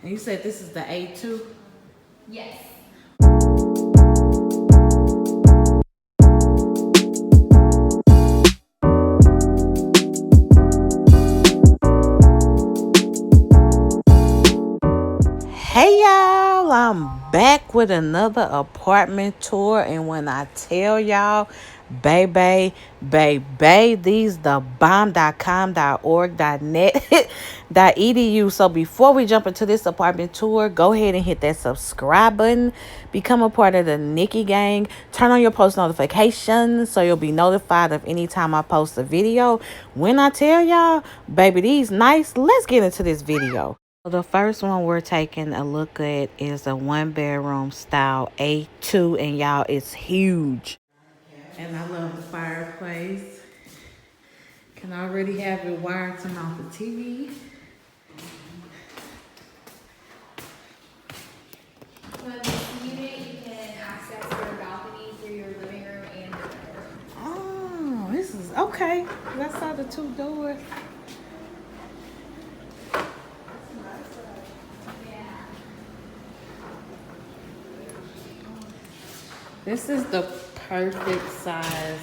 And you said this is the A2? Yes. Hey y'all, I'm back with another apartment tour, and when I tell y'all, baby, these the bomb.com.org.net .edu. So before we jump into this apartment tour, go ahead and hit that subscribe button, become a part of the Nikki gang, turn on your post notifications so you'll be notified of any time I post a video. When I tell y'all, baby, these nice, let's get into this video. The first one we're taking a look at is a 1 bedroom style A2, and y'all, it's huge. And I love the fireplace. Can already have it wired to mount the TV. So in this unit, you can access your balcony through your living room and your bedroom. Oh, this is okay. Let's saw the 2 doors. This is the perfect size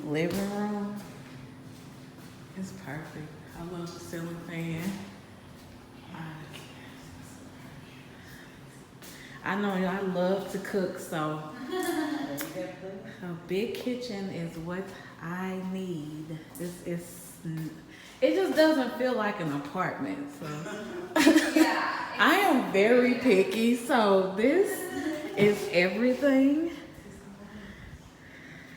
living room. It's perfect. I love the ceiling fan. I know y'all love to cook, so a big kitchen is what I need. It just doesn't feel like an apartment. So I am very picky, so this is everything.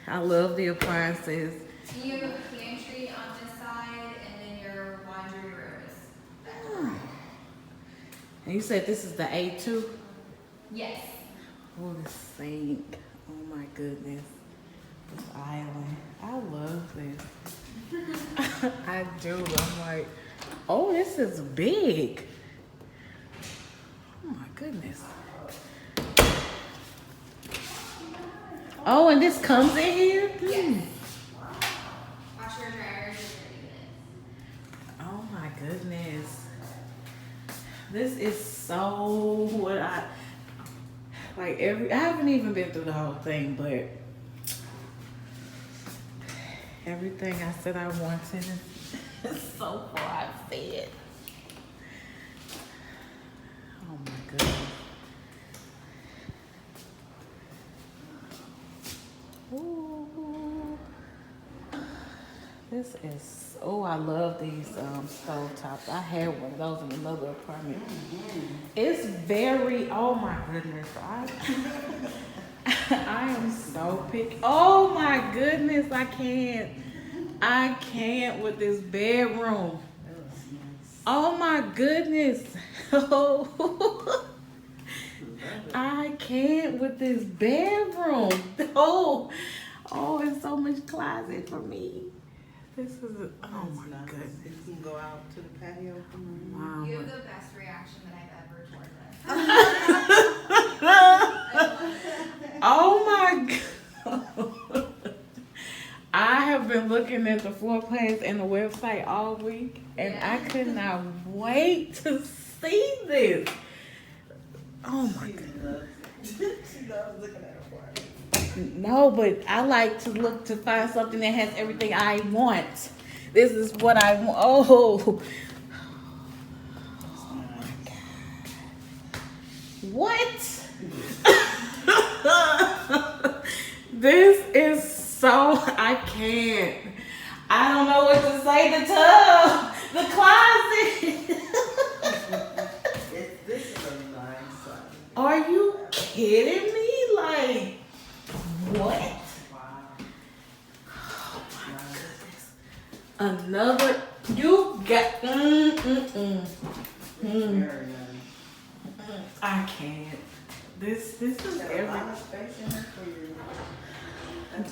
I love the appliances. You have a pantry on this side, and then your laundry room is back over. And you said this is the A2? Yes. Oh, the sink. Oh my goodness. This island. I love this. I do. I'm like, oh, this is big. Oh my goodness. Oh, and this comes in here? Yes. Washer and dryer is in your unit. Oh my goodness. This is so what I like. I haven't even been through the whole thing, but everything I said I wanted is so far I said. Oh my goodness. Ooh. This is, oh, I love these stove tops. I had one of those in another apartment. It's very, oh my goodness. I am so picky. Oh my goodness, I can't with this bedroom. Oh my goodness. I can't with this bedroom. Oh, it's so much closet for me. This is, oh my goodness. You can go out to the patio. Wow. You have the best reaction that I've ever toward this. Oh my God. I have been looking at the floor plans and the website all week, and I could not wait to see this. Oh my God. She loves looking at her apartment. No, but I like to look to find something that has everything I want. This is what I want. Oh. Oh my God. What? This is so, I can't. I don't know what to say. The tub, the closet. This is a nice size. Are you kidding me? Like, what? Wow. Oh my goodness. Another, you got, Very nice. I can't. This is Got a lot everything. of space in here for you.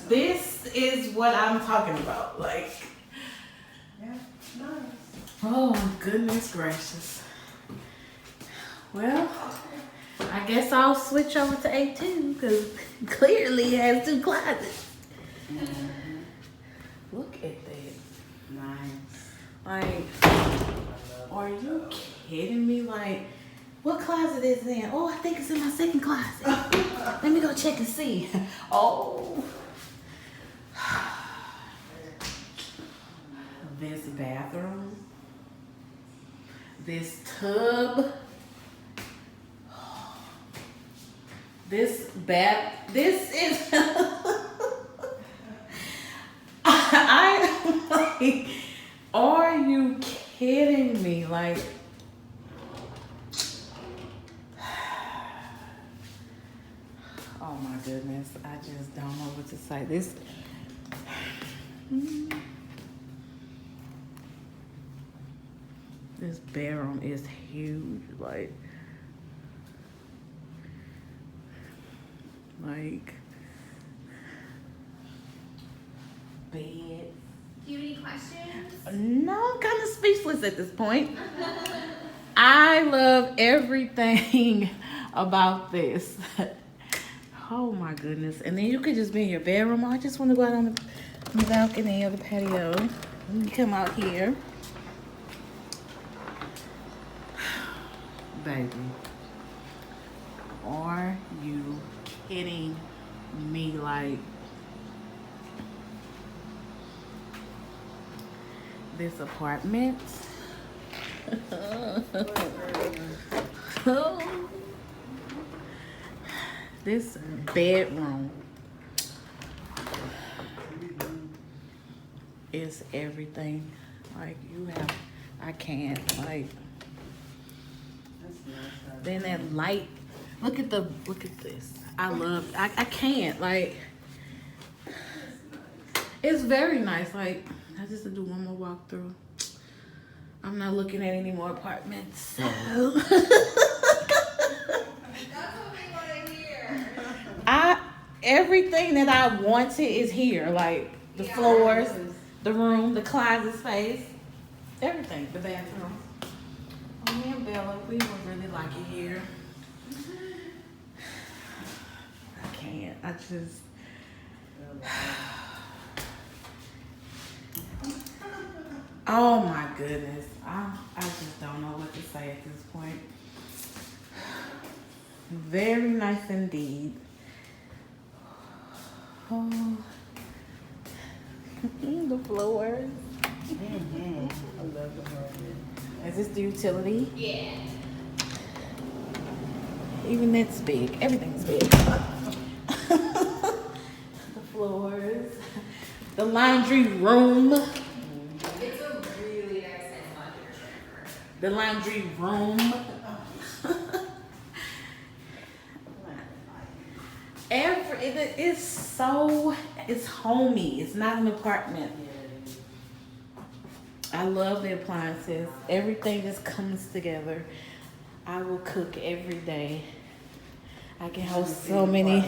This is what I'm talking about. Like, Yeah, nice. oh goodness gracious. Well, I guess I'll switch over to A2 because clearly it has 2 closets. Look at that. Nice. Like, are you kidding me? Like, like, what closet is it in? Oh, I think it's in my second closet. Let me go check and see. Oh. This bathroom. This tub. This is I like, are you kidding me? Like, oh my goodness, I just don't know what to say. This bedroom is huge, like bed. Do you have any questions? No, I'm kind of speechless at this point. I love everything about this. Oh my goodness. And then you could just be in your bedroom. I just want to go out on the balcony or the patio. You come out here. Baby. Are you kidding me? Like, this apartment. This bedroom is everything. Like, I can't, like, then that light, look at this. I can't, like, it's very nice. Like, I just do one more walkthrough. I'm not looking at any more apartments. So. That's what we want to hear. Everything that I wanted is here. Like the floors, the room, the closet space, everything. The bathroom. Oh, me and Bella, we would really like it here. I can't. I just. Oh my goodness. I just don't know what to say at this point. Very nice indeed. Oh. The floors. I love the apartment. Is this the utility? Yeah. Even that's big. Everything's big. The floors. The laundry room. It's a really nice laundry. The laundry room. It's homey. It's not an apartment. I love the appliances. Everything just comes together. I will cook every day. I can host so many.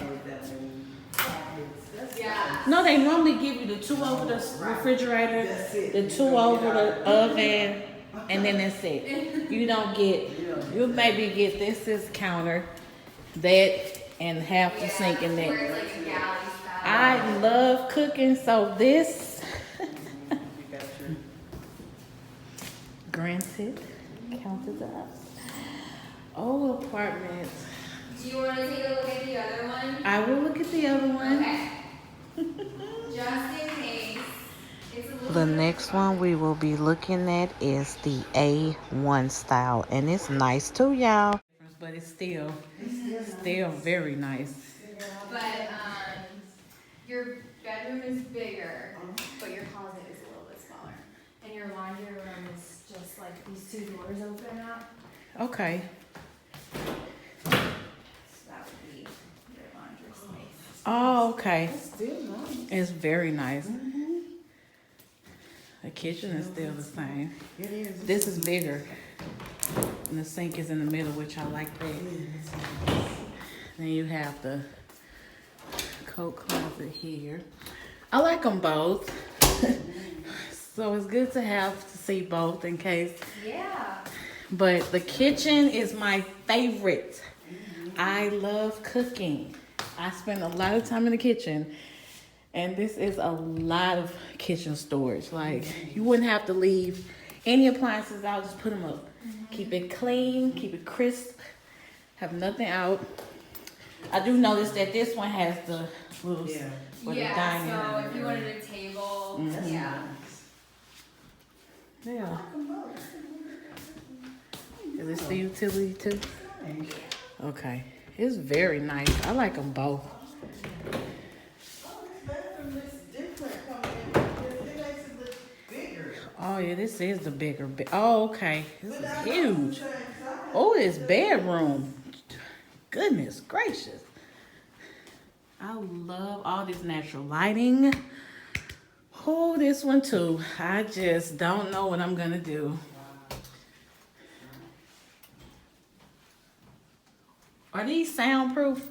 Yeah. No, they normally give you the 2 over the refrigerator, the 2 over the oven, and then that's it. You don't get, you maybe get this counter, that, and half the sink in Where there. it's like a galley style. I love cooking, so this, granted, countertops. Oh, apartment. Do you want to take a look at the other one? I will look at the other one. Okay. Just in case. It's a little The bit- next one we will be looking at is the A1 style, and it's nice too, y'all. But it's still very nice. But your bedroom is bigger, but your closet is a little bit smaller. And your laundry room is just like these 2 doors open up. Okay. So that would be your laundry space. Oh, okay. Still nice. It's very nice. The kitchen is still the same. It is. This is bigger. And the sink is in the middle, which I like that. Then you have the coat closet here. I like them both. So it's good to see both in case. Yeah. But the kitchen is my favorite. I love cooking. I spend a lot of time in the kitchen. And this is a lot of kitchen storage. Like, you wouldn't have to leave any appliances out, just put them up. Keep it clean, keep it crisp, have nothing out. I do notice that this one has the rules Yeah. for the Yeah, dining. so if you wanted a table, Mhm. yeah. Yeah. Is this the utility too? Okay. It's very nice. I like them both. Oh yeah, this is the bigger. Oh, okay. This is huge. Oh, this bedroom. Goodness gracious. I love all this natural lighting. Oh, this one too. I just don't know what I'm gonna do. Are these soundproof?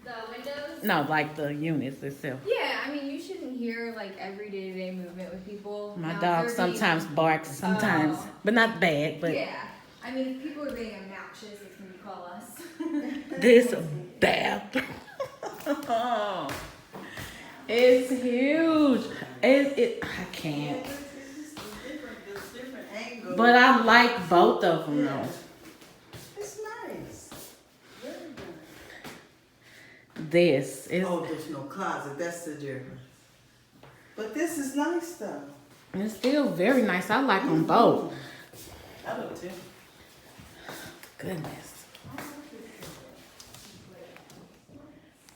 The windows? No, like the units itself. Yeah, I mean, you shouldn't hear like every day-to-day movement with people. My Now, dog if they're being- sometimes barks, sometimes, Oh. but not bad. But Yeah, I mean, if people are being obnoxious, it's when you call us. this bathroom, it's huge. I can't. But I like both of them though. It's nice. Very nice. This is Oh, there's no closet. That's the difference. But this is nice though. it's still very nice. I like them both. I do too. Goodness.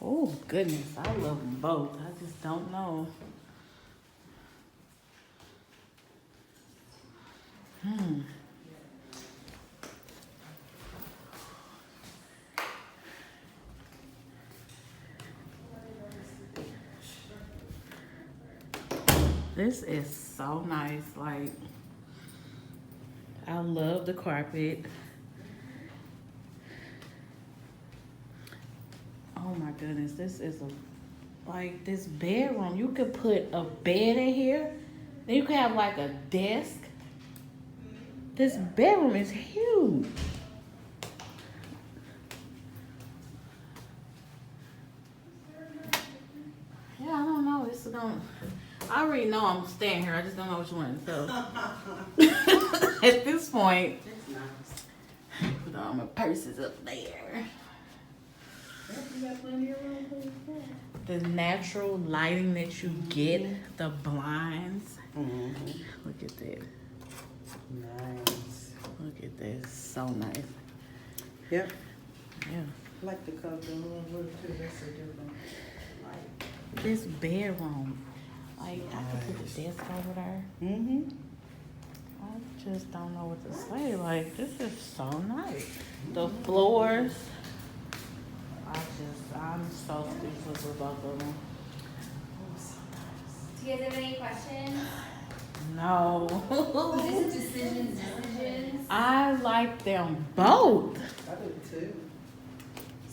Oh goodness, I love them both. I just don't know. This is so nice. Like, I love the carpet. Oh my goodness, this is like this bedroom. You could put a bed in here. Then you could have like a desk. This bedroom is huge. Yeah, I don't know. It's gonna. I already know I'm staying here. I just don't know which one. So at this point, It's nice. put all my purses up there. You got plenty of room for your The natural lighting that you get, the blinds. Mm-hmm. Look at that. Nice. Look at this. So nice. Yep. Yeah. I like the color the room look too. That's a different light. This bedroom. Like, I could put the desk over there. Mm-hmm. I just don't know what to say. Like, this is so nice. The floors. I'm so speechless with both of them. Do you guys have any questions? No. Just decisions. I like them both. I do too.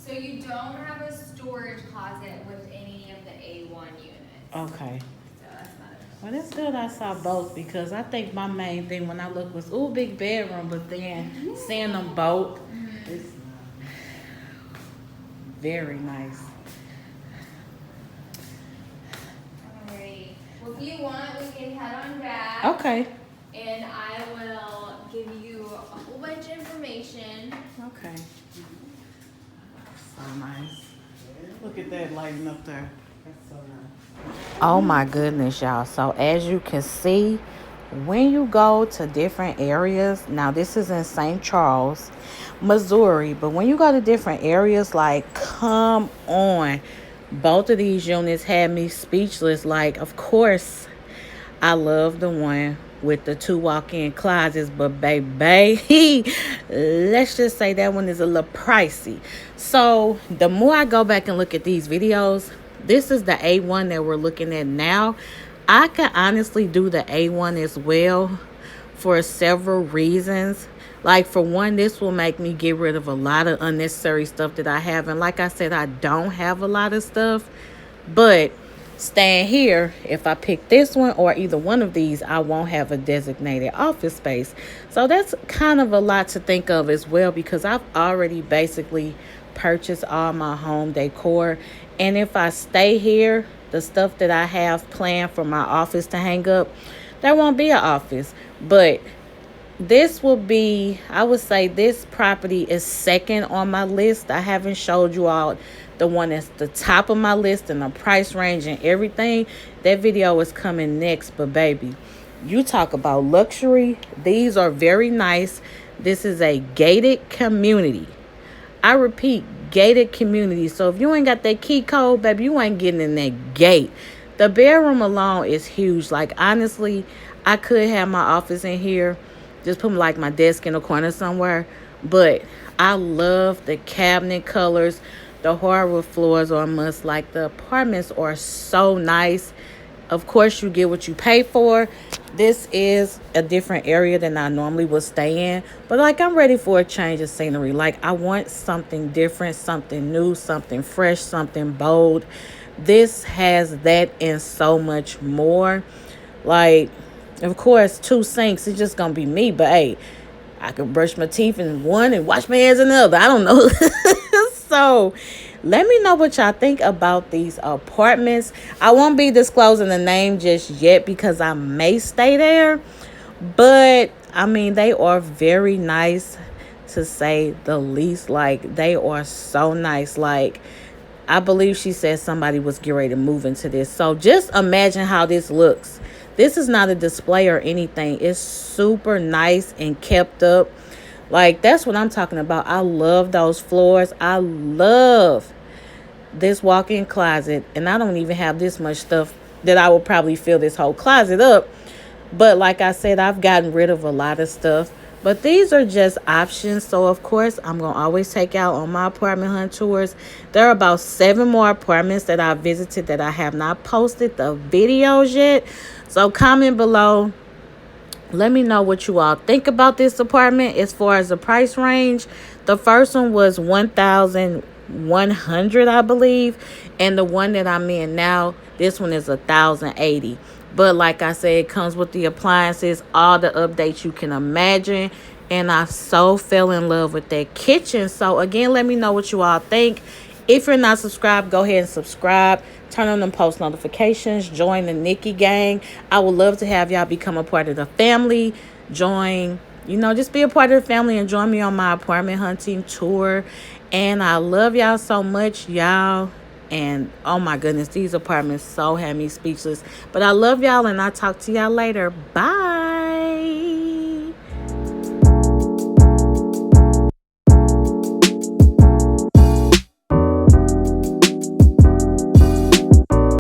So you don't have a storage closet with any of the A1 units. Okay. So that's not a Well, it's good I saw both because I think my main thing when I looked was, ooh, big bedroom, but then seeing them both, It's nice. very nice. Alright. Well, if you want, we can head on back. Okay. And I will give you a whole bunch of information. Okay. So nice. Look at that lighting up there. That's so nice. Oh my goodness, y'all. So as you can see, when you go to different areas, now this is in St. Charles, Missouri, but when you go to different areas, like, come on. Both of these units had me speechless. Like, of course, I love the one with the 2 walk-in closets, but baby, let's just say that one is a little pricey. So the more I go back and look at these videos, this is the A1 that we're looking at now. I can honestly do the A1 as well for several reasons. Like, for one, this will make me get rid of a lot of unnecessary stuff that I have. And like I said, I don't have a lot of stuff. But staying here, if I pick this one or either one of these, I won't have a designated office space. So that's kind of a lot to think of as well, because I've already basically purchased all my home decor. And if I stay here, the stuff that I have planned for my office to hang up, there won't be an office. But this will be, I would say this property is second on my list. I haven't showed you all the one that's the top of my list and the price range and everything. That video is coming next. But baby, you talk about luxury. These are very nice. This is a gated community. I repeat, gated community. So if you ain't got that key code, baby, you ain't getting in that gate. The bedroom alone is huge. Like, honestly, I could have my office in here, just put like my desk in a corner somewhere. But I love the cabinet colors. The hardwood floors are a must. Like, the apartments are so nice. Of course, you get what you pay for. This is a different area than I normally would stay in. But, like, I'm ready for a change of scenery. Like, I want something different, something new, something fresh, something bold. This has that and so much more. Like, of course, 2 sinks. It's just going to be me. But, hey, I could brush my teeth in one and wash my hands in the other. I don't know. So, let me know what y'all think about these apartments. I won't be disclosing the name just yet because I may stay there. But, I mean, they are very nice, to say the least. Like, they are so nice. Like, I believe she said somebody was getting ready to move into this. So, just imagine how this looks. This is not a display or anything. It's super nice and kept up. Like, that's what I'm talking about. I love those floors. I love this walk-in closet. And I don't even have this much stuff that I will probably fill this whole closet up. But like I said, I've gotten rid of a lot of stuff. But these are just options. So, of course, I'm going to always take out on my apartment hunt tours. There are about 7 more apartments that I visited that I have not posted the videos yet. So, comment below. Let me know what you all think about this apartment as far as the price range. The first one was $1,100, I believe. And the one that I'm in now, this one is $1,080. But like I said, it comes with the appliances, all the updates you can imagine. And I so fell in love with that kitchen. So again, let me know what you all think. If you're not subscribed, go ahead and subscribe. Turn on them post notifications. Join the Nikki gang. I would love to have y'all become a part of the family. Join, just be a part of the family and join me on my apartment hunting tour. And I love y'all so much, y'all. And oh my goodness, these apartments so had me speechless. But I love y'all and I'll talk to y'all later. Bye.